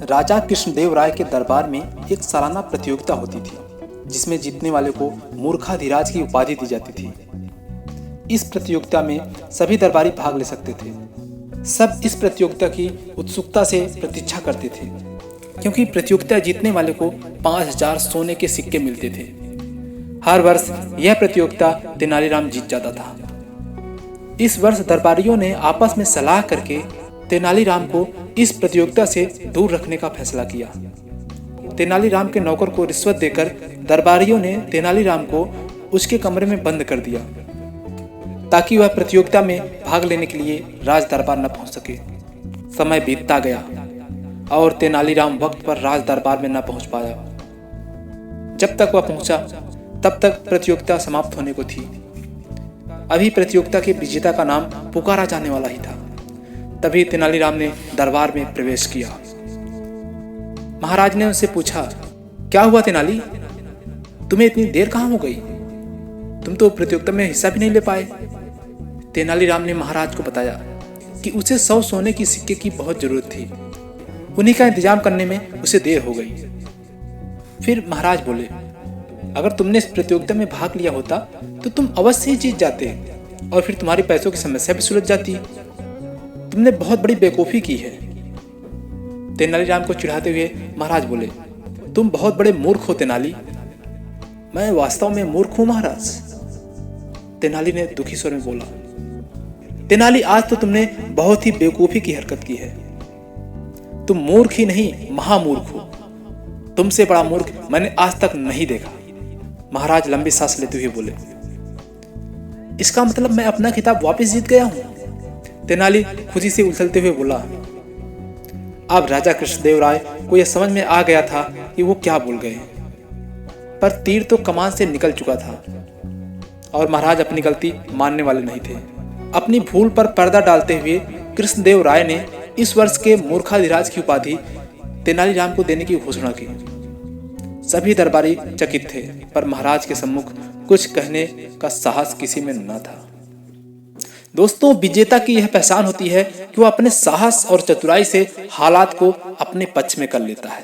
राजा कृष्णदेव राय के दरबार में एक सालाना प्रतियोगिता होती थी, जिसमें जीतने वाले को मूर्खाधिराज की उपाधि दी जाती थी। इस प्रतियोगिता में सभी दरबारी भाग ले सकते थे। सब इस प्रतियोगिता की उत्सुकता से प्रतीक्षा करते थे, क्योंकि प्रतियोगिता जीतने वाले को 5000 सोने के सिक्के मिलते थे। हर वर्ष यह प्रतियोगिता तेनालीराम जीत जाता था। इस वर्ष दरबारियों ने आपस में सलाह करके तेनालीराम को इस प्रतियोगिता से दूर रखने का फैसला किया। तेनालीराम के नौकर को रिश्वत देकर दरबारियों ने तेनालीराम को उसके कमरे में बंद कर दिया, ताकि वह प्रतियोगिता में भाग लेने के लिए राज दरबार न पहुंच सके। समय बीतता गया और तेनालीराम वक्त पर राज दरबार में न पहुंच पाया। जब तक वह पहुंचा तब तक प्रतियोगिता समाप्त होने को थी। अभी प्रतियोगिता के विजेता का नाम पुकारा जाने वाला ही था। तभी तेनालीराम ने दरबार में प्रवेश किया। महाराज ने उससे पूछा, क्या हुआ तेनाली, तुम्हें इतनी देर कहाँ हो गई? तुम तो प्रतियोगिता में हिस्सा भी नहीं ले पाए। तेनालीराम ने महाराज को बताया कि उसे 100 सोने की सिक्के की बहुत जरूरत थी। उन्हीं का इंतजाम करने में उसे देर हो गई। फिर महाराज बोले, अगर तुमने इस प्रतियोगिता में भाग लिया होता तो तुम अवश्य ही जीत जाते और फिर तुम्हारी पैसों की समस्या भी सुलझ जाती। तुमने बहुत बड़ी बेवकूफ़ी की है। तेनालीराम को चिढ़ाते हुए महाराज बोले, तुम बहुत बड़े मूर्ख हो तेनाली। मैं वास्तव में मूर्ख हूं महाराज। तेनाली ने दुखी स्वर में बोला, तेनाली आज तो तुमने बहुत ही बेवकूफ़ी की हरकत की है। तुम मूर्ख ही नहीं महामूर्ख हो। तुमसे बड़ा मूर्ख मैंने आज तक नहीं देखा। महाराज लंबी सांस लेते हुए बोले, इसका मतलब मैं अपना खिताब वापस जीत गया हूं? तेनाली खुशी से उछलते हुए बोला। अब राजा कृष्णदेव राय को यह समझ में आ गया था कि वो क्या भूल गए, पर तीर तो कमान से निकल चुका था और महाराज अपनी गलती मानने वाले नहीं थे। अपनी भूल पर पर्दा डालते हुए कृष्णदेव राय ने इस वर्ष के मूर्खाधिराज की उपाधि तेनालीराम को देने की घोषणा की। सभी दरबारी चकित थे, पर महाराज के सम्मुख कुछ कहने का साहस किसी में न था। दोस्तों, विजेता की यह पहचान होती है कि वह अपने साहस और चतुराई से हालात को अपने पक्ष में कर लेता है।